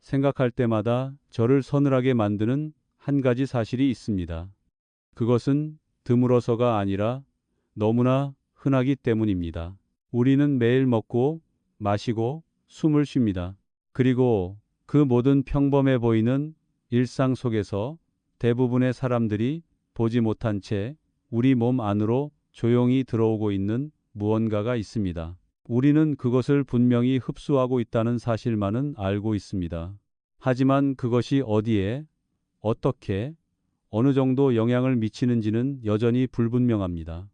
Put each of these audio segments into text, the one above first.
생각할 때마다 저를 서늘하게 만드는 한 가지 사실이 있습니다. 그것은 드물어서가 아니라 너무나 흔하기 때문입니다. 우리는 매일 먹고 마시고 숨을 쉽니다. 그리고 그 모든 평범해 보이는 일상 속에서 대부분의 사람들이 보지 못한 채 우리 몸 안으로 조용히 들어오고 있는 무언가가 있습니다. 우리는 그것을 분명히 흡수하고 있다는 사실만은 알고 있습니다. 하지만 그것이 어디에, 어떻게, 어느 정도 영향을 미치는지는 여전히 불분명합니다.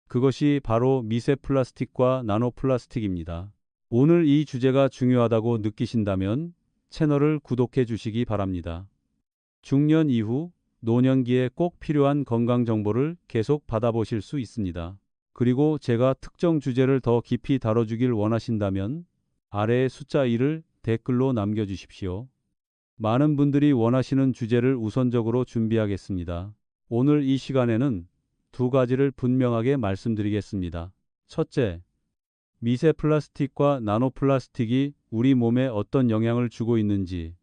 그것이 바로 미세 플라스틱과 나노 플라스틱입니다. 오늘 이 주제가 중요하다고 느끼신다면 채널을 구독해 주시기 바랍니다. 중년 이후 노년기에 꼭 필요한 건강 정보를 계속 받아보실 수 있습니다. 그리고 제가 특정 주제를 더 깊이 다뤄주길 원하신다면 아래의 숫자 1을 댓글로 남겨주십시오. 많은 분들이 원하시는 주제를 우선적으로 준비하겠습니다. 오늘 이 시간에는 두 가지를 분명하게 말씀드리겠습니다. 첫째, 미세 플라스틱과 나노 플라스틱이 우리 몸에 어떤 영향을 주고 있는지,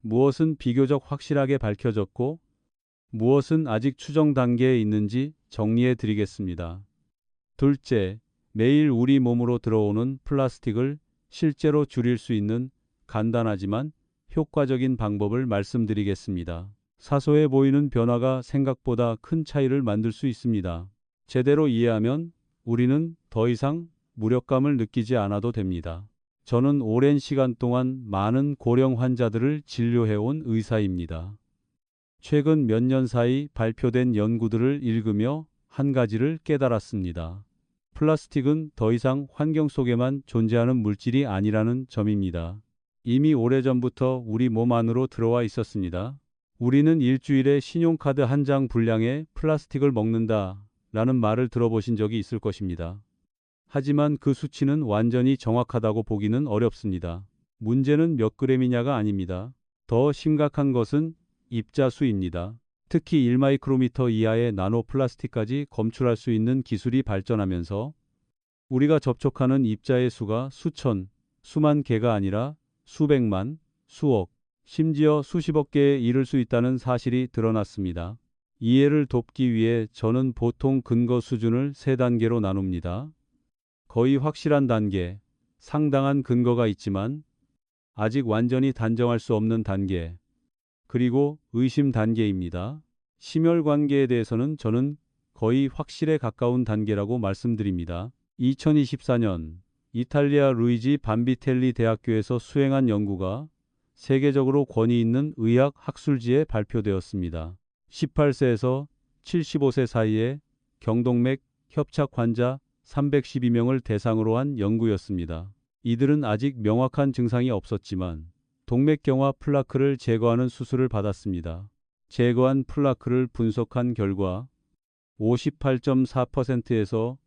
무엇은 비교적 확실하게 밝혀졌고, 무엇은 아직 추정 단계에 있는지 정리해 드리겠습니다. 둘째, 매일 우리 몸으로 들어오는 플라스틱을 실제로 줄일 수 있는 간단하지만 효과적인 방법을 말씀드리겠습니다. 사소해 보이는 변화가 생각보다 큰 차이를 만들 수 있습니다. 제대로 이해하면 우리는 더 이상 무력감을 느끼지 않아도 됩니다. 저는 오랜 시간 동안 많은 고령 환자들을 진료해온 의사입니다. 최근 몇 년 사이 발표된 연구들을 읽으며 한 가지를 깨달았습니다. 플라스틱은 더 이상 환경 속에만 존재하는 물질이 아니라는 점입니다. 이미 오래전부터 우리 몸 안으로 들어와 있었습니다. 우리는 일주일에 신용카드 한 장 분량의 플라스틱을 먹는다 라는 말을 들어보신 적이 있을 것입니다. 하지만 그 수치는 완전히 정확하다고 보기는 어렵습니다. 문제는 몇 그램이냐가 아닙니다. 더 심각한 것은 입자수입니다. 특히 1마이크로미터 이하의 나노 플라스틱까지 검출할 수 있는 기술이 발전하면서 우리가 접촉하는 입자의 수가 수천, 수만 개가 아니라 수백만, 수억, 심지어 수십억 개에 이를 수 있다는 사실이 드러났습니다. 이해를 돕기 위해 저는 보통 근거 수준을 세 단계로 나눕니다. 거의 확실한 단계, 상당한 근거가 있지만 아직 완전히 단정할 수 없는 단계, 그리고 의심 단계입니다. 심혈관계에 대해서는 저는 거의 확실에 가까운 단계라고 말씀드립니다. 2024년 이탈리아 루이지 밤비텔리 대학교에서 수행한 연구가 세계적으로 권위 있는 의학 학술지에 발표되었습니다. 18세에서 75세 사이의 경동맥 협착 환자 312명을 대상으로 한 연구였습니다. 이들은 아직 명확한 증상이 없었지만 동맥경화 플라크를 제거하는 수술을 받았습니다. 제거한 플라크를 분석한 결과 58.4%에서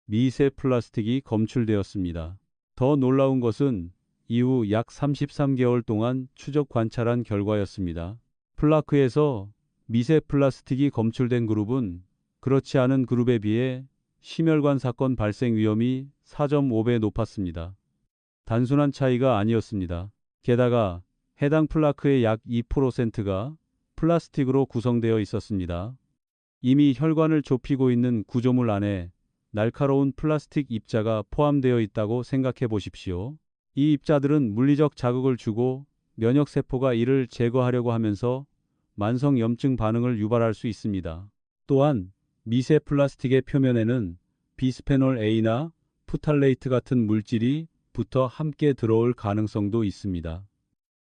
미세 플라스틱이 검출되었습니다. 더 놀라운 것은 이후 약 33개월 동안 추적 관찰한 결과였습니다. 플라크에서 미세 플라스틱이 검출된 그룹은 그렇지 않은 그룹에 비해 심혈관 사건 발생 위험이 4.5배 높았습니다. 단순한 차이가 아니었습니다. 게다가 해당 플라크의 약 2%가 플라스틱으로 구성되어 있었습니다. 이미 혈관을 좁히고 있는 구조물 안에 날카로운 플라스틱 입자가 포함되어 있다고 생각해 보십시오. 이 입자들은 물리적 자극을 주고 면역세포가 이를 제거하려고 하면서 만성염증 반응을 유발할 수 있습니다. 또한 미세 플라스틱의 표면에는 비스페놀 A나 프탈레이트 같은 물질이 붙어 함께 들어올 가능성도 있습니다.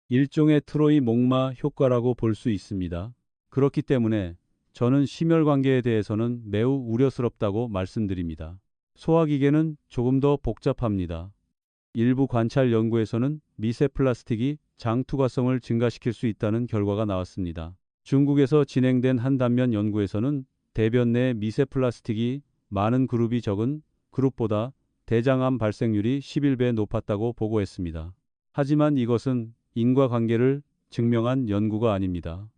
일종의 트로이 목마 효과라고 볼 수 있습니다. 그렇기 때문에 저는 심혈관계에 대해서는 매우 우려스럽다고 말씀드립니다. 소화기계는 조금 더 복잡합니다. 일부 관찰 연구에서는 미세 플라스틱이 장 투과성을 증가시킬 수 있다는 결과가 나왔습니다. 중국에서 진행된 한 단면 연구에서는 대변 내 미세 플라스틱이 많은 그룹이 적은 그룹보다 대장암 발생률이 11배 높았다고 보고했습니다. 하지만 이것은 인과관계를 증명한 연구가 아닙니다.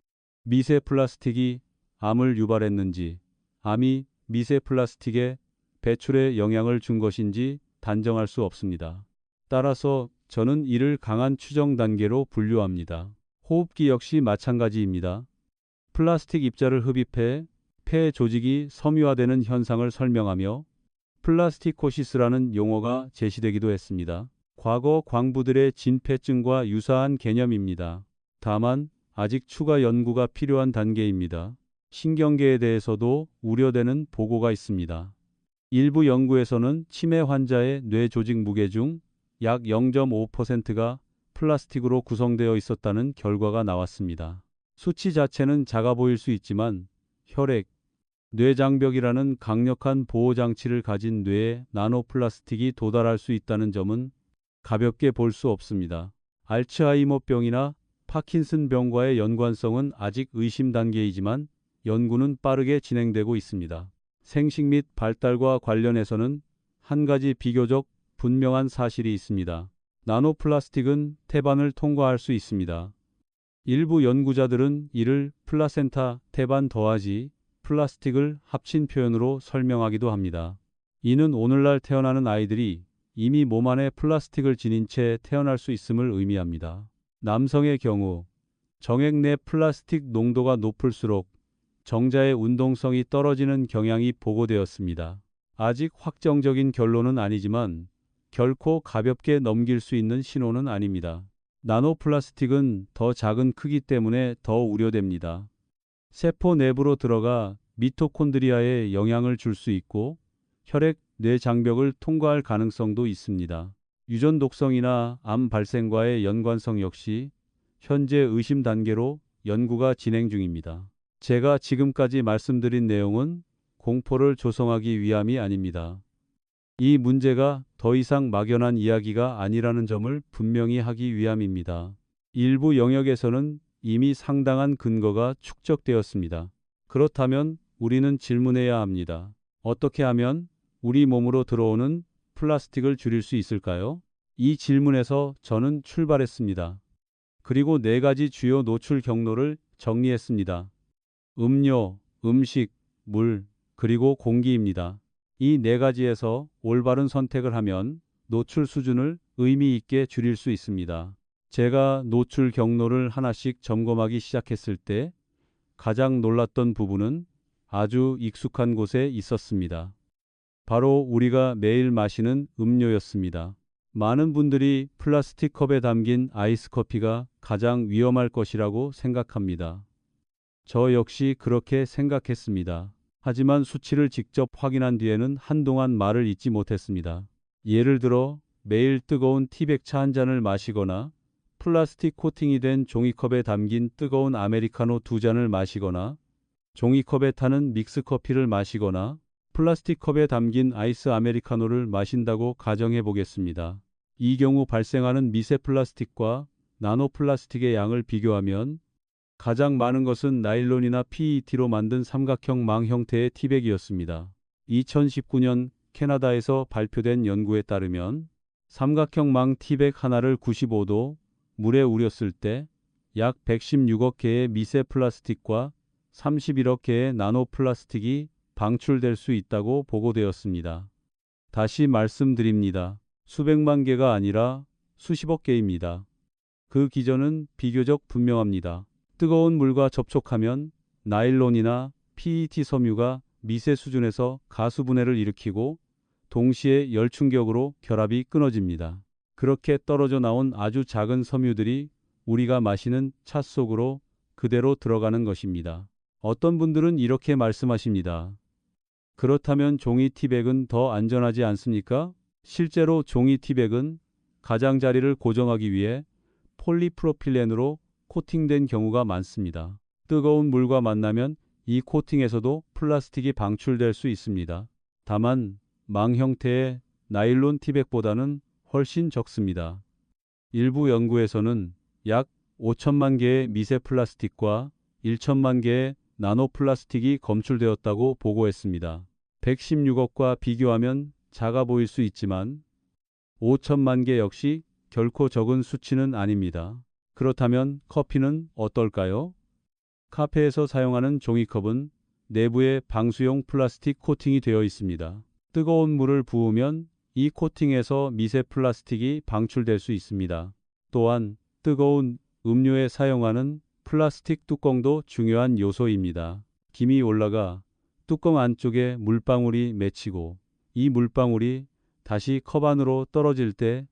미세 플라스틱이 암을 유발했는지, 암이 미세 플라스틱의 배출에 영향을 준 것인지 단정할 수 없습니다. 따라서 저는 이를 강한 추정 단계로 분류합니다. 호흡기 역시 마찬가지입니다. 플라스틱 입자를 흡입해 폐 조직이 섬유화되는 현상을 설명하며 플라스티코시스라는 용어가 제시되기도 했습니다. 과거 광부들의 진폐증과 유사한 개념입니다. 다만 아직 추가 연구가 필요한 단계입니다. 신경계에 대해서도 우려되는 보고가 있습니다. 일부 연구에서는 치매 환자의 뇌 조직 무게 중 약 0.5%가 플라스틱으로 구성되어 있었다는 결과가 나왔습니다. 수치 자체는 작아 보일 수 있지만 혈액, 뇌장벽이라는 강력한 보호장치를 가진 뇌에 나노플라스틱이 도달할 수 있다는 점은 가볍게 볼 수 없습니다. 알츠하이머병이나 파킨슨병과의 연관성은 아직 의심 단계이지만 연구는 빠르게 진행되고 있습니다. 생식 및 발달과 관련해서는 한 가지 비교적 분명한 사실이 있습니다. 나노플라스틱은 태반을 통과할 수 있습니다. 일부 연구자들은 이를 플라센타 태반 더하지 플라스틱을 합친 표현으로 설명하기도 합니다. 이는 오늘날 태어나는 아이들이 이미 몸 안에 플라스틱을 지닌 채 태어날 수 있음을 의미합니다. 남성의 경우 정액 내 플라스틱 농도가 높을수록 정자의 운동성이 떨어지는 경향이 보고되었습니다. 아직 확정적인 결론은 아니지만 결코 가볍게 넘길 수 있는 신호는 아닙니다. 나노플라스틱은 더 작은 크기 때문에 더 우려됩니다. 세포 내부로 들어가 미토콘드리아에 영향을 줄 수 있고 혈액, 뇌 장벽을 통과할 가능성도 있습니다. 유전 독성이나 암 발생과의 연관성 역시 현재 의심 단계로 연구가 진행 중입니다. 제가 지금까지 말씀드린 내용은 공포를 조성하기 위함이 아닙니다. 이 문제가 더 이상 막연한 이야기가 아니라는 점을 분명히 하기 위함입니다. 일부 영역에서는 이미 상당한 근거가 축적되었습니다. 그렇다면 우리는 질문해야 합니다. 어떻게 하면 우리 몸으로 들어오는 플라스틱을 줄일 수 있을까요? 이 질문에서 저는 출발했습니다. 그리고 4가지 주요 노출 경로를 정리했습니다. 음료, 음식, 물, 그리고 공기입니다. 이 4가지에서 올바른 선택을 하면 노출 수준을 의미 있게 줄일 수 있습니다. 제가 노출 경로를 하나씩 점검하기 시작했을 때 가장 놀랐던 부분은 아주 익숙한 곳에 있었습니다. 바로 우리가 매일 마시는 음료였습니다. 많은 분들이 플라스틱 컵에 담긴 아이스 커피가 가장 위험할 것이라고 생각합니다. 저 역시 그렇게 생각했습니다. 하지만 수치를 직접 확인한 뒤에는 한동안 말을 잇지 못했습니다. 예를 들어 매일 뜨거운 티백차 한 잔을 마시거나 플라스틱 코팅이 된 종이컵에 담긴 뜨거운 아메리카노 2잔을 마시거나 종이컵에 타는 믹스커피를 마시거나 플라스틱 컵에 담긴 아이스 아메리카노를 마신다고 가정해 보겠습니다. 이 경우 발생하는 미세 플라스틱과 나노플라스틱의 양을 비교하면 가장 많은 것은 나일론이나 PET로 만든 삼각형 망 형태의 티백이었습니다. 2019년 캐나다에서 발표된 연구에 따르면 삼각형 망 티백 하나를 95도 물에 우렸을 때 약 116억 개의 미세 플라스틱과 31억 개의 나노플라스틱이 방출될 수 있다고 보고되었습니다. 다시 말씀드립니다. 수백만 개가 아니라 수십억 개입니다. 그 기전은 비교적 분명합니다. 뜨거운 물과 접촉하면 나일론이나 PET 섬유가 미세 수준에서 가수분해를 일으키고 동시에 열충격으로 결합이 끊어집니다. 그렇게 떨어져 나온 아주 작은 섬유들이 우리가 마시는 차 속으로 그대로 들어가는 것입니다. 어떤 분들은 이렇게 말씀하십니다. 그렇다면 종이 티백은 더 안전하지 않습니까? 실제로 종이 티백은 가장자리를 고정하기 위해 폴리프로필렌으로 코팅된 경우가 많습니다. 뜨거운 물과 만나면 이 코팅에서도 플라스틱이 방출될 수 있습니다. 다만 망 형태의 나일론 티백보다는 훨씬 적습니다. 일부 연구에서는 약 5천만 개의 미세 플라스틱과 1천만 개의 나노플라스틱이 검출되었다고 보고했습니다. 116억과 비교하면 작아 보일 수 있지만 5천만 개 역시 결코 적은 수치는 아닙니다. 그렇다면 커피는 어떨까요? 카페에서 사용하는 종이컵은 내부에 방수용 플라스틱 코팅이 되어 있습니다. 뜨거운 물을 부으면 이 코팅에서 미세 플라스틱이 방출될 수 있습니다. 또한 뜨거운 음료에 사용하는 플라스틱 뚜껑도 중요한 요소입니다. 김이 올라가 뚜껑 안쪽에 물방울이 맺히고 이 물방울이 다시 컵 안으로 떨어질 때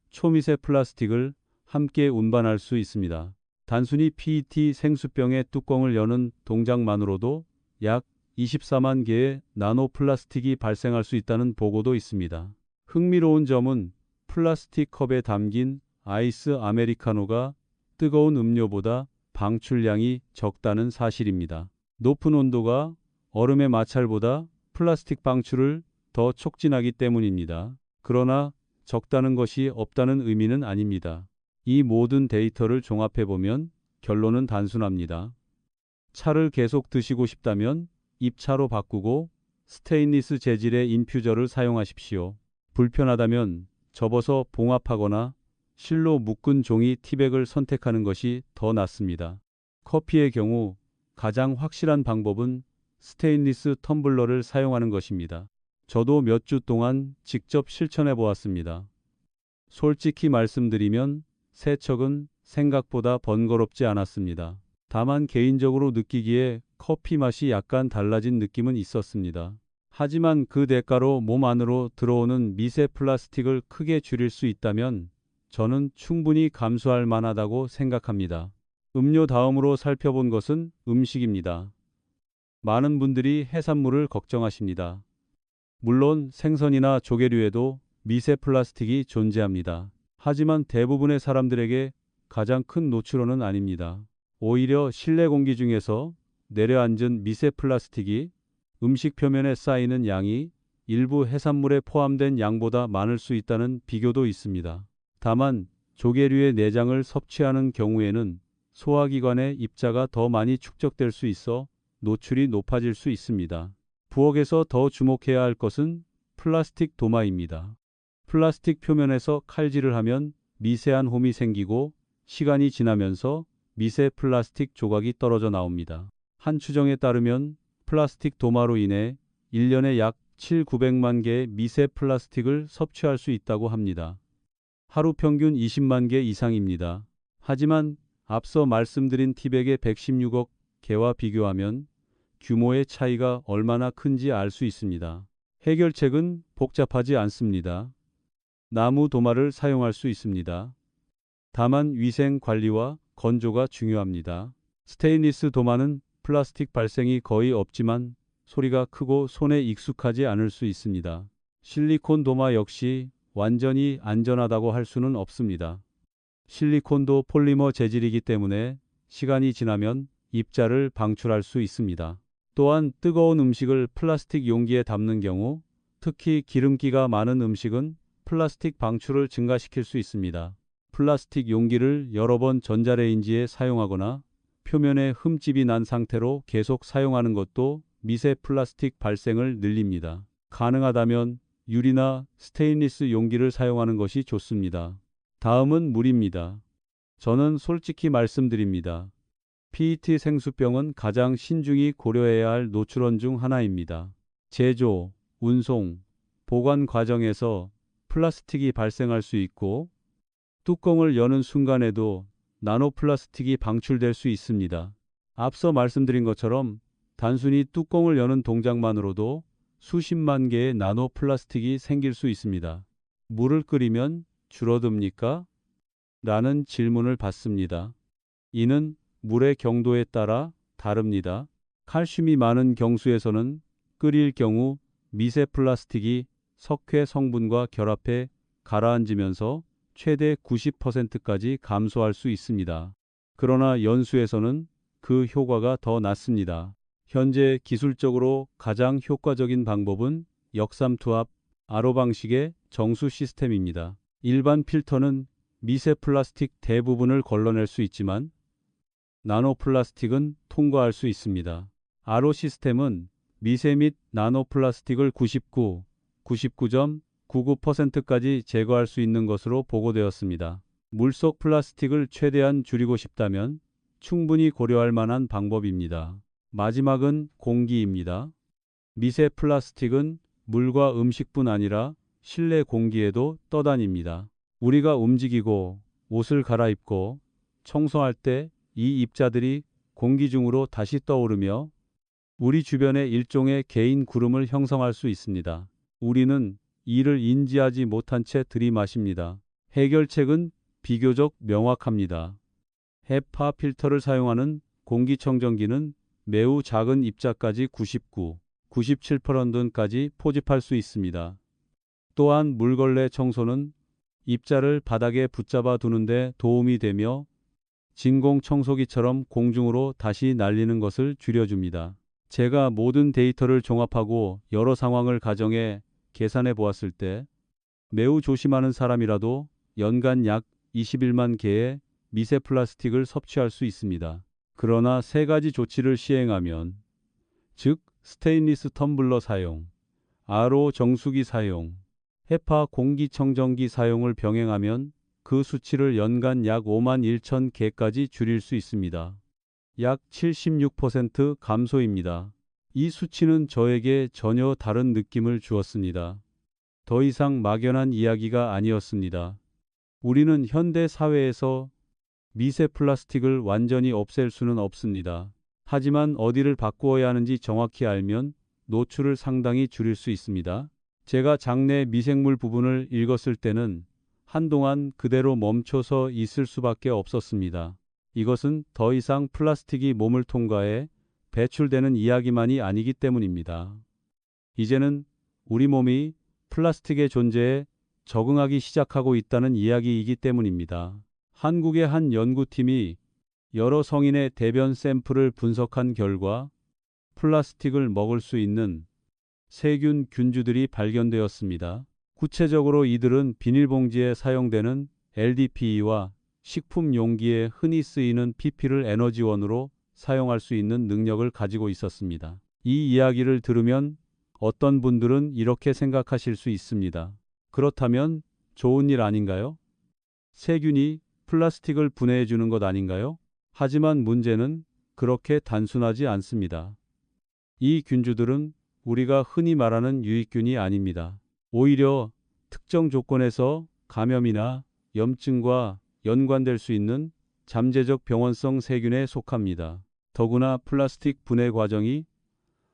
초미세 플라스틱을 함께 운반할 수 있습니다. 단순히 PET 생수병의 뚜껑을 여는 동작만으로도 약 24만 개의 나노 플라스틱이 발생할 수 있다는 보고도 있습니다. 흥미로운 점은 플라스틱 컵에 담긴 아이스 아메리카노가 뜨거운 음료보다 방출량이 적다는 사실입니다. 높은 온도가 얼음의 마찰보다 플라스틱 방출을 더 촉진하기 때문입니다. 그러나 적다는 것이 없다는 의미는 아닙니다. 이 모든 데이터를 종합해보면 결론은 단순합니다. 차를 계속 드시고 싶다면 입차로 바꾸고 스테인리스 재질의 인퓨저를 사용하십시오. 불편하다면 접어서 봉합하거나 실로 묶은 종이 티백을 선택하는 것이 더 낫습니다. 커피의 경우 가장 확실한 방법은 스테인리스 텀블러를 사용하는 것입니다. 저도 몇 주 동안 직접 실천해 보았습니다. 솔직히 말씀드리면 세척은 생각보다 번거롭지 않았습니다. 다만 개인적으로 느끼기에 커피 맛이 약간 달라진 느낌은 있었습니다. 하지만 그 대가로 몸 안으로 들어오는 미세 플라스틱을 크게 줄일 수 있다면 저는 충분히 감수할 만하다고 생각합니다. 음료 다음으로 살펴본 것은 음식입니다. 많은 분들이 해산물을 걱정하십니다. 물론 생선이나 조개류에도 미세 플라스틱이 존재합니다. 하지만 대부분의 사람들에게 가장 큰 노출원은 아닙니다. 오히려 실내 공기 중에서 내려앉은 미세 플라스틱이 음식 표면에 쌓이는 양이 일부 해산물에 포함된 양보다 많을 수 있다는 비교도 있습니다. 다만 조개류의 내장을 섭취하는 경우에는 소화기관의 입자가 더 많이 축적될 수 있어 노출이 높아질 수 있습니다. 부엌에서 더 주목해야 할 것은 플라스틱 도마입니다. 플라스틱 표면에서 칼질을 하면 미세한 홈이 생기고 시간이 지나면서 미세 플라스틱 조각이 떨어져 나옵니다. 한 추정에 따르면 플라스틱 도마로 인해 1년에 약 7,900만 개의 미세 플라스틱을 섭취할 수 있다고 합니다. 하루 평균 20만 개 이상입니다. 하지만 앞서 말씀드린 티백의 116억 개와 비교하면 규모의 차이가 얼마나 큰지 알 수 있습니다. 해결책은 복잡하지 않습니다. 나무 도마를 사용할 수 있습니다. 다만 위생 관리와 건조가 중요합니다. 스테인리스 도마는 플라스틱 발생이 거의 없지만 소리가 크고 손에 익숙하지 않을 수 있습니다. 실리콘 도마 역시 완전히 안전하다고 할 수는 없습니다. 실리콘도 폴리머 재질이기 때문에 시간이 지나면 입자를 방출할 수 있습니다. 또한 뜨거운 음식을 플라스틱 용기에 담는 경우, 특히 기름기가 많은 음식은 플라스틱 방출을 증가시킬 수 있습니다. 플라스틱 용기를 여러 번 전자레인지에 사용하거나 표면에 흠집이 난 상태로 계속 사용하는 것도 미세 플라스틱 발생을 늘립니다. 가능하다면 유리나 스테인리스 용기를 사용하는 것이 좋습니다. 다음은 물입니다. 저는 솔직히 말씀드립니다. PET 생수병은 가장 신중히 고려해야 할 노출원 중 하나입니다. 제조, 운송, 보관 과정에서 플라스틱이 발생할 수 있고 뚜껑을 여는 순간에도 나노 플라스틱이 방출될 수 있습니다. 앞서 말씀드린 것처럼 단순히 뚜껑을 여는 동작만으로도 수십만 개의 나노 플라스틱이 생길 수 있습니다. 물을 끓이면 줄어듭니까? 라는 질문을 받습니다. 이는 물의 경도에 따라 다릅니다. 칼슘이 많은 경수에서는 끓일 경우 미세 플라스틱이 석회 성분과 결합해 가라앉으면서 최대 90%까지 감소할 수 있습니다. 그러나 연수에서는 그 효과가 더 낮습니다. 현재 기술적으로 가장 효과적인 방법은 역삼투압, RO 방식의 정수 시스템입니다. 일반 필터는 미세 플라스틱 대부분을 걸러낼 수 있지만 나노 플라스틱은 통과할 수 있습니다. RO 시스템은 미세 및 나노 플라스틱을 99.99%까지 제거할 수 있는 것으로 보고되었습니다. 물속 플라스틱을 최대한 줄이고 싶다면 충분히 고려할 만한 방법입니다. 마지막은 공기입니다. 미세 플라스틱은 물과 음식뿐 아니라 실내 공기에도 떠다닙니다. 우리가 움직이고 옷을 갈아입고 청소할 때 이 입자들이 공기 중으로 다시 떠오르며 우리 주변에 일종의 개인 구름을 형성할 수 있습니다. 우리는 이를 인지하지 못한 채 들이마십니다. 해결책은 비교적 명확합니다. 헤파 필터를 사용하는 공기청정기는 매우 작은 입자까지 99, 97%까지 포집할 수 있습니다. 또한 물걸레 청소는 입자를 바닥에 붙잡아 두는데 도움이 되며 진공 청소기처럼 공중으로 다시 날리는 것을 줄여줍니다. 제가 모든 데이터를 종합하고 여러 상황을 가정해 계산해 보았을 때 매우 조심하는 사람이라도 연간 약 21만 개의 미세 플라스틱을 섭취할 수 있습니다. 그러나 세 가지 조치를 시행하면, 즉 스테인리스 텀블러 사용, RO 정수기 사용, 헤파 공기청정기 사용을 병행하면 그 수치를 연간 약 5만 1천 개까지 줄일 수 있습니다. 약 76% 감소입니다. 이 수치는 저에게 전혀 다른 느낌을 주었습니다. 더 이상 막연한 이야기가 아니었습니다. 우리는 현대 사회에서 미세 플라스틱을 완전히 없앨 수는 없습니다. 하지만 어디를 바꾸어야 하는지 정확히 알면 노출을 상당히 줄일 수 있습니다. 제가 장내 미생물 부분을 읽었을 때는 한동안 그대로 멈춰서 있을 수밖에 없었습니다. 이것은 더 이상 플라스틱이 몸을 통과해 배출되는 이야기만이 아니기 때문입니다. 이제는 우리 몸이 플라스틱의 존재에 적응하기 시작하고 있다는 이야기이기 때문입니다. 한국의 한 연구팀이 여러 성인의 대변 샘플을 분석한 결과 플라스틱을 먹을 수 있는 세균 균주들이 발견되었습니다. 구체적으로 이들은 비닐봉지에 사용되는 LDPE와 식품 용기에 흔히 쓰이는 PP를 에너지원으로 사용할 수 있는 능력을 가지고 있었습니다. 이 이야기를 들으면 어떤 분들은 이렇게 생각하실 수 있습니다. 그렇다면 좋은 일 아닌가요? 세균이 플라스틱을 분해해 주는 것 아닌가요? 하지만 문제는 그렇게 단순하지 않습니다. 이 균주들은 우리가 흔히 말하는 유익균이 아닙니다. 오히려 특정 조건에서 감염이나 염증과 연관될 수 있는 잠재적 병원성 세균에 속합니다. 더구나 플라스틱 분해 과정이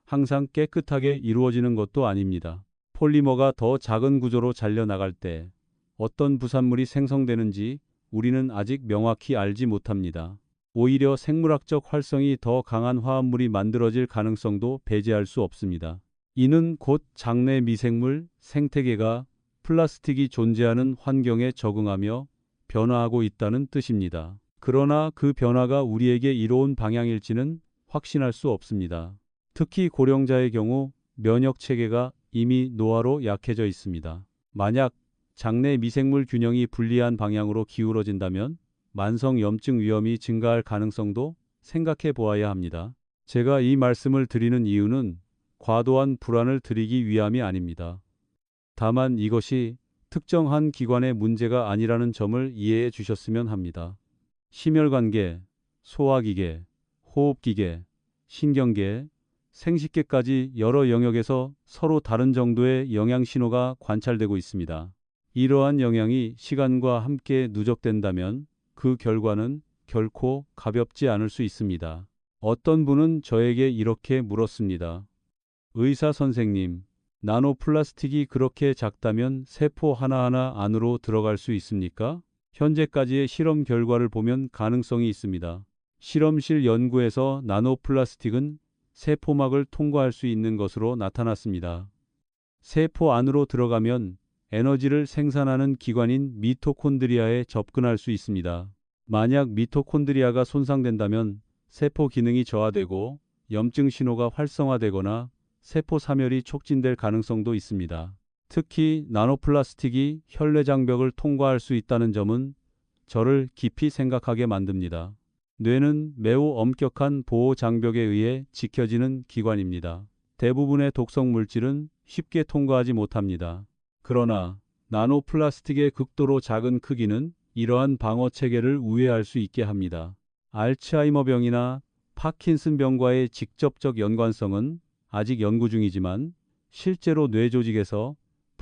항상 깨끗하게 이루어지는 것도 아닙니다. 폴리머가 더 작은 구조로 잘려나갈 때 어떤 부산물이 생성되는지 우리는 아직 명확히 알지 못합니다. 오히려 생물학적 활성이 더 강한 화합물이 만들어질 가능성도 배제할 수 없습니다. 이는 곧 장내 미생물 생태계가 플라스틱이 존재하는 환경에 적응하며 변화하고 있다는 뜻입니다. 그러나 그 변화가 우리에게 이로운 방향일지는 확신할 수 없습니다. 특히 고령자의 경우 면역 체계가 이미 노화로 약해져 있습니다. 만약 장내 미생물 균형이 불리한 방향으로 기울어진다면 만성 염증 위험이 증가할 가능성도 생각해 보아야 합니다. 제가 이 말씀을 드리는 이유는 과도한 불안을 드리기 위함이 아닙니다. 다만 이것이 특정한 기관의 문제가 아니라는 점을 이해해 주셨으면 합니다. 심혈관계, 소화기계, 호흡기계, 신경계, 생식계까지 여러 영역에서 서로 다른 정도의 영양 신호가 관찰되고 있습니다. 이러한 영향이 시간과 함께 누적된다면 그 결과는 결코 가볍지 않을 수 있습니다. 어떤 분은 저에게 이렇게 물었습니다. 의사 선생님, 나노 플라스틱이 그렇게 작다면 세포 하나하나 안으로 들어갈 수 있습니까? 현재까지의 실험 결과를 보면 가능성이 있습니다. 실험실 연구에서 나노 플라스틱은 세포막을 통과할 수 있는 것으로 나타났습니다. 세포 안으로 들어가면 에너지를 생산하는 기관인 미토콘드리아에 접근할 수 있습니다. 만약 미토콘드리아가 손상된다면 세포 기능이 저하되고 염증 신호가 활성화되거나 세포 사멸이 촉진될 가능성도 있습니다. 특히 나노플라스틱이 혈내장벽을 통과할 수 있다는 점은 저를 깊이 생각하게 만듭니다. 뇌는 매우 엄격한 보호 장벽에 의해 지켜지는 기관입니다. 대부분의 독성 물질은 쉽게 통과하지 못합니다. 그러나 나노플라스틱의 극도로 작은 크기는 이러한 방어 체계를 우회할 수 있게 합니다. 알츠하이머병이나 파킨슨병과의 직접적 연관성은 아직 연구 중이지만 실제로 뇌 조직에서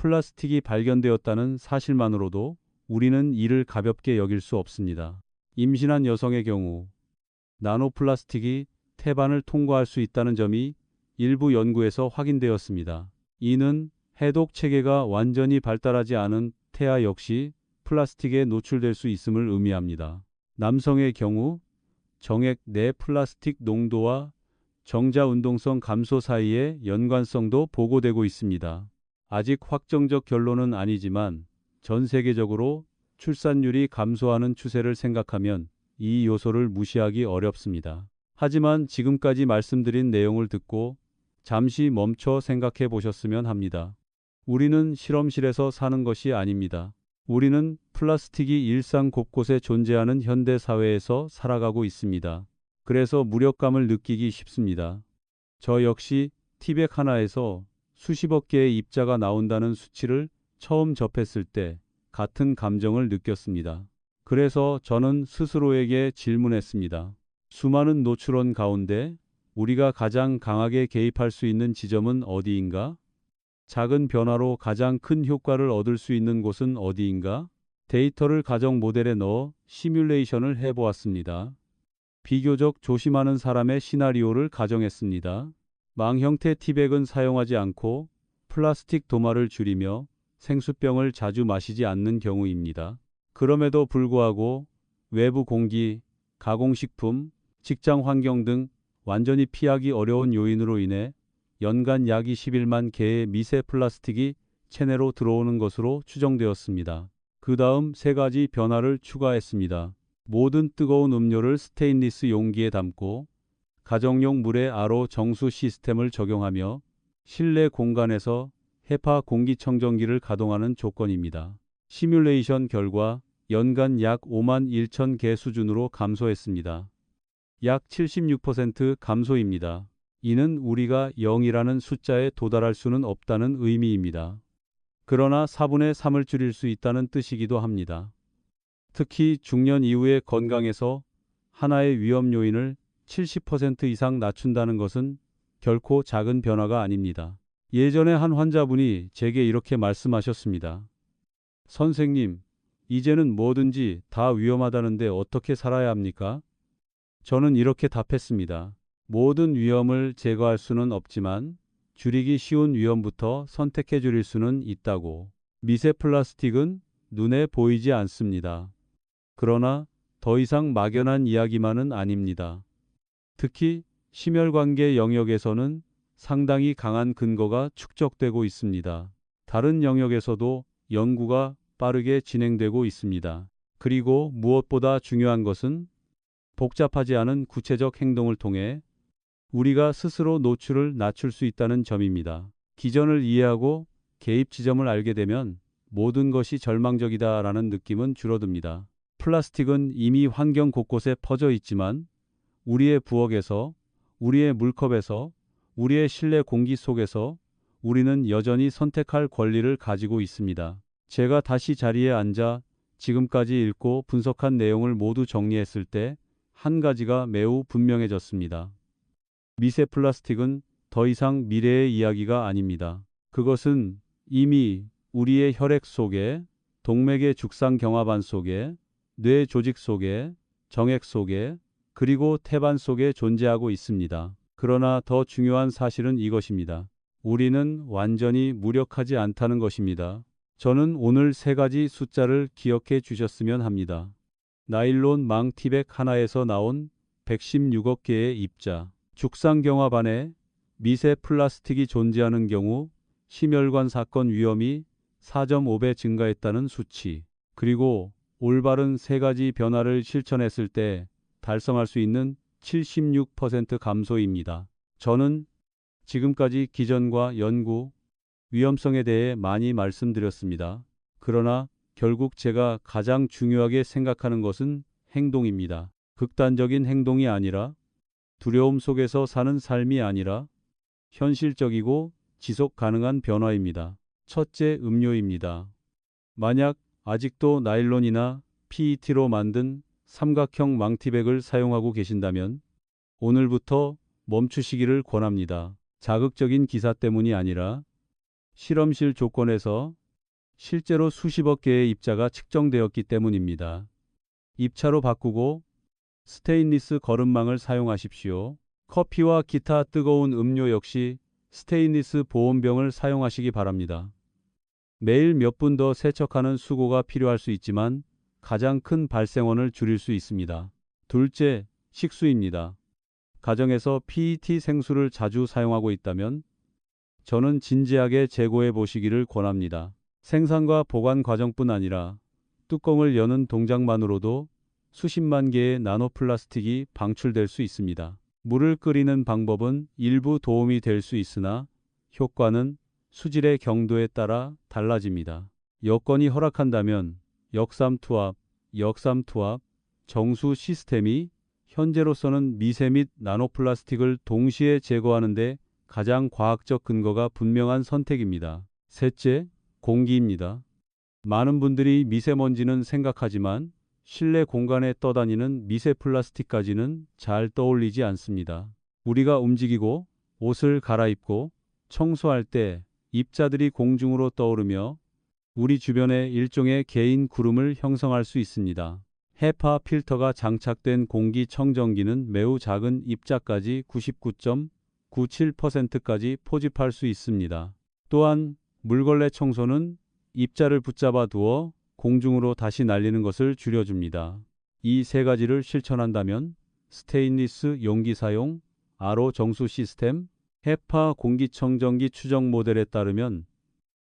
플라스틱이 발견되었다는 사실만으로도 우리는 이를 가볍게 여길 수 없습니다. 임신한 여성의 경우 나노플라스틱이 태반을 통과할 수 있다는 점이 일부 연구에서 확인되었습니다. 이는 해독 체계가 완전히 발달하지 않은 태아 역시 플라스틱에 노출될 수 있음을 의미합니다. 남성의 경우 정액 내 플라스틱 농도와 정자 운동성 감소 사이의 연관성도 보고되고 있습니다. 아직 확정적 결론은 아니지만 전 세계적으로 출산율이 감소하는 추세를 생각하면 이 요소를 무시하기 어렵습니다. 하지만 지금까지 말씀드린 내용을 듣고 잠시 멈춰 생각해 보셨으면 합니다. 우리는 실험실에서 사는 것이 아닙니다. 우리는 플라스틱이 일상 곳곳에 존재하는 현대 사회에서 살아가고 있습니다. 그래서 무력감을 느끼기 쉽습니다. 저 역시 티백 하나에서 수십억 개의 입자가 나온다는 수치를 처음 접했을 때 같은 감정을 느꼈습니다. 그래서 저는 스스로에게 질문했습니다. 수많은 노출원 가운데 우리가 가장 강하게 개입할 수 있는 지점은 어디인가? 작은 변화로 가장 큰 효과를 얻을 수 있는 곳은 어디인가? 데이터를 가정 모델에 넣어 시뮬레이션을 해보았습니다. 비교적 조심하는 사람의 시나리오를 가정했습니다. 망 형태 티백은 사용하지 않고 플라스틱 도마를 줄이며 생수병을 자주 마시지 않는 경우입니다. 그럼에도 불구하고 외부 공기, 가공식품, 직장 환경 등 완전히 피하기 어려운 요인으로 인해 연간 약 21만 개의 미세 플라스틱이 체내로 들어오는 것으로 추정되었습니다. 그 다음 세 가지 변화를 추가했습니다. 모든 뜨거운 음료를 스테인리스 용기에 담고 가정용 물의 RO 정수 시스템을 적용하며 실내 공간에서 헤파 공기청정기를 가동하는 조건입니다. 시뮬레이션 결과 연간 약 5만 1천 개 수준으로 감소했습니다. 약 76% 감소입니다. 이는 우리가 0이라는 숫자에 도달할 수는 없다는 의미입니다. 그러나 4분의 3을 줄일 수 있다는 뜻이기도 합니다. 특히 중년 이후의 건강에서 하나의 위험 요인을 70% 이상 낮춘다는 것은 결코 작은 변화가 아닙니다. 예전에 한 환자분이 제게 이렇게 말씀하셨습니다. 선생님, 이제는 뭐든지 다 위험하다는데 어떻게 살아야 합니까? 저는 이렇게 답했습니다. 모든 위험을 제거할 수는 없지만 줄이기 쉬운 위험부터 선택해 줄일 수는 있다고. 미세 플라스틱은 눈에 보이지 않습니다. 그러나 더 이상 막연한 이야기만은 아닙니다. 특히 심혈관계 영역에서는 상당히 강한 근거가 축적되고 있습니다. 다른 영역에서도 연구가 빠르게 진행되고 있습니다. 그리고 무엇보다 중요한 것은 복잡하지 않은 구체적 행동을 통해 우리가 스스로 노출을 낮출 수 있다는 점입니다. 기전을 이해하고 개입 지점을 알게 되면 모든 것이 절망적이다라는 느낌은 줄어듭니다. 플라스틱은 이미 환경 곳곳에 퍼져 있지만 우리의 부엌에서, 우리의 물컵에서, 우리의 실내 공기 속에서 우리는 여전히 선택할 권리를 가지고 있습니다. 제가 다시 자리에 앉아 지금까지 읽고 분석한 내용을 모두 정리했을 때 한 가지가 매우 분명해졌습니다. 미세 플라스틱은 더 이상 미래의 이야기가 아닙니다. 그것은 이미 우리의 혈액 속에, 동맥의 죽상 경화반 속에, 뇌 조직 속에, 정액 속에, 그리고 태반 속에 존재하고 있습니다. 그러나 더 중요한 사실은 이것입니다. 우리는 완전히 무력하지 않다는 것입니다. 저는 오늘 세 가지 숫자를 기억해 주셨으면 합니다. 나일론 망 티백 하나에서 나온 116억 개의 입자, 죽상경화반에 미세 플라스틱이 존재하는 경우 심혈관 사건 위험이 4.5배 증가했다는 수치, 그리고 올바른 세 가지 변화를 실천했을 때 달성할 수 있는 76% 감소입니다. 저는 지금까지 기전과 연구, 위험성에 대해 많이 말씀드렸습니다. 그러나 결국 제가 가장 중요하게 생각하는 것은 행동입니다. 극단적인 행동이 아니라, 두려움 속에서 사는 삶이 아니라 현실적이고 지속 가능한 변화입니다. 첫째, 음료입니다. 만약 아직도 나일론이나 PET로 만든 삼각형 망티백을 사용하고 계신다면 오늘부터 멈추시기를 권합니다. 자극적인 기사 때문이 아니라 실험실 조건에서 실제로 수십억 개의 입자가 측정되었기 때문입니다. 입차로 바꾸고 스테인리스 거름망을 사용하십시오. 커피와 기타 뜨거운 음료 역시 스테인리스 보온병을 사용하시기 바랍니다. 매일 몇 분 더 세척하는 수고가 필요할 수 있지만 가장 큰 발생원을 줄일 수 있습니다. 둘째, 식수입니다. 가정에서 PET 생수를 자주 사용하고 있다면 저는 진지하게 재고해 보시기를 권합니다. 생산과 보관 과정뿐 아니라 뚜껑을 여는 동작만으로도 수십만 개의 나노플라스틱이 방출될 수 있습니다. 물을 끓이는 방법은 일부 도움이 될 수 있으나 효과는 수질의 경도에 따라 달라집니다. 여건이 허락한다면 역삼투압, 정수 시스템이 현재로서는 미세 및 나노플라스틱을 동시에 제거하는 데 가장 과학적 근거가 분명한 선택입니다. 셋째, 공기입니다. 많은 분들이 미세먼지는 생각하지만 실내 공간에 떠다니는 미세 플라스틱까지는 잘 떠올리지 않습니다. 우리가 움직이고 옷을 갈아입고 청소할 때 입자들이 공중으로 떠오르며 우리 주변에 일종의 개인 구름을 형성할 수 있습니다. 헤파 필터가 장착된 공기청정기는 매우 작은 입자까지 99.97%까지 포집할 수 있습니다. 또한 물걸레 청소는 입자를 붙잡아 두어 공중으로 다시 날리는 것을 줄여줍니다. 이 세 가지를 실천한다면 스테인리스 용기 사용, RO 정수 시스템, 헤파 공기청정기 추정 모델에 따르면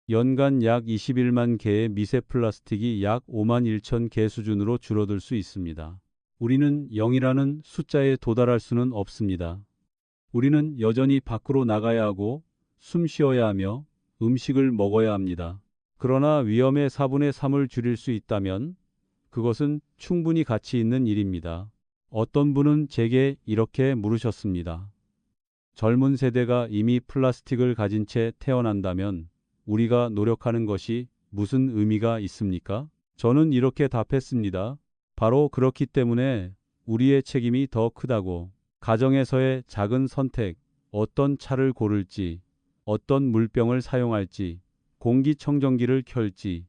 연간 약 21만 개의 미세 플라스틱이 약 5만 1천 개 수준으로 줄어들 수 있습니다. 우리는 0이라는 숫자에 도달할 수는 없습니다. 우리는 여전히 밖으로 나가야 하고 숨 쉬어야 하며 음식을 먹어야 합니다. 그러나 위험의 4분의 3을 줄일 수 있다면 그것은 충분히 가치 있는 일입니다. 어떤 분은 제게 이렇게 물으셨습니다. 젊은 세대가 이미 플라스틱을 가진 채 태어난다면 우리가 노력하는 것이 무슨 의미가 있습니까? 저는 이렇게 답했습니다. 바로 그렇기 때문에 우리의 책임이 더 크다고. 가정에서의 작은 선택, 어떤 차를 고를지, 어떤 물병을 사용할지, 공기청정기를 켤지,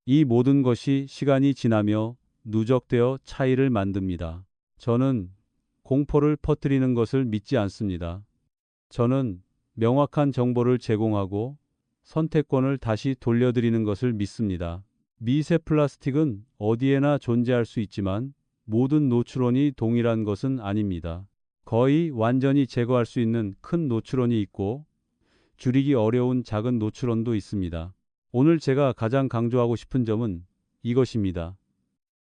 이 모든 것이 시간이 지나며 누적되어 차이를 만듭니다. 저는 공포를 퍼뜨리는 것을 믿지 않습니다. 저는 명확한 정보를 제공하고 선택권을 다시 돌려드리는 것을 믿습니다. 미세 플라스틱은 어디에나 존재할 수 있지만 모든 노출원이 동일한 것은 아닙니다. 거의 완전히 제거할 수 있는 큰 노출원이 있고 줄이기 어려운 작은 노출원도 있습니다. 오늘 제가 가장 강조하고 싶은 점은 이것입니다.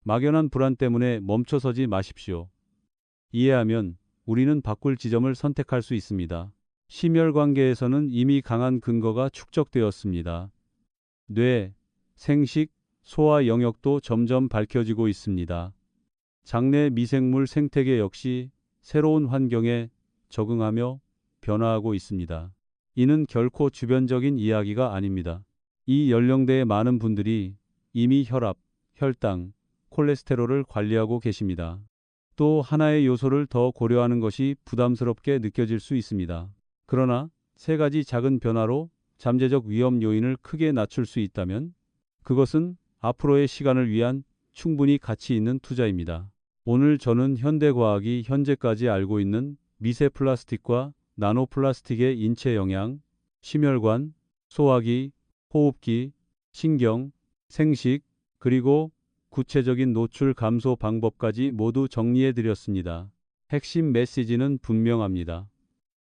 막연한 불안 때문에 멈춰서지 마십시오. 이해하면 우리는 바꿀 지점을 선택할 수 있습니다. 심혈관계에서는 이미 강한 근거가 축적되었습니다. 뇌, 생식, 소화 영역도 점점 밝혀지고 있습니다. 장내 미생물 생태계 역시 새로운 환경에 적응하며 변화하고 있습니다. 이는 결코 주변적인 이야기가 아닙니다. 이 연령대의 많은 분들이 이미 혈압, 혈당, 콜레스테롤을 관리하고 계십니다. 또 하나의 요소를 더 고려하는 것이 부담스럽게 느껴질 수 있습니다. 그러나 세 가지 작은 변화로 잠재적 위험 요인을 크게 낮출 수 있다면 그것은 앞으로의 시간을 위한 충분히 가치 있는 투자입니다. 오늘 저는 현대과학이 현재까지 알고 있는 미세 플라스틱과 나노 플라스틱의 인체 영향, 심혈관, 소화기, 호흡기, 신경, 생식, 그리고 구체적인 노출 감소 방법까지 모두 정리해 드렸습니다. 핵심 메시지는 분명합니다.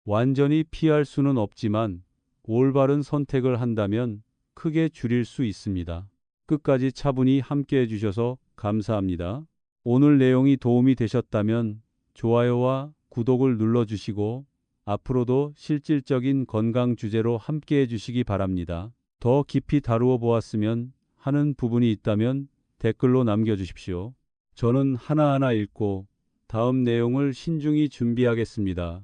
완전히 피할 수는 없지만 올바른 선택을 한다면 크게 줄일 수 있습니다. 끝까지 차분히 함께 해주셔서 감사합니다. 오늘 내용이 도움이 되셨다면 좋아요와 구독을 눌러주시고 앞으로도 실질적인 건강 주제로 함께 해주시기 바랍니다. 더 깊이 다루어 보았으면 하는 부분이 있다면 댓글로 남겨주십시오. 저는 하나하나 읽고 다음 내용을 신중히 준비하겠습니다.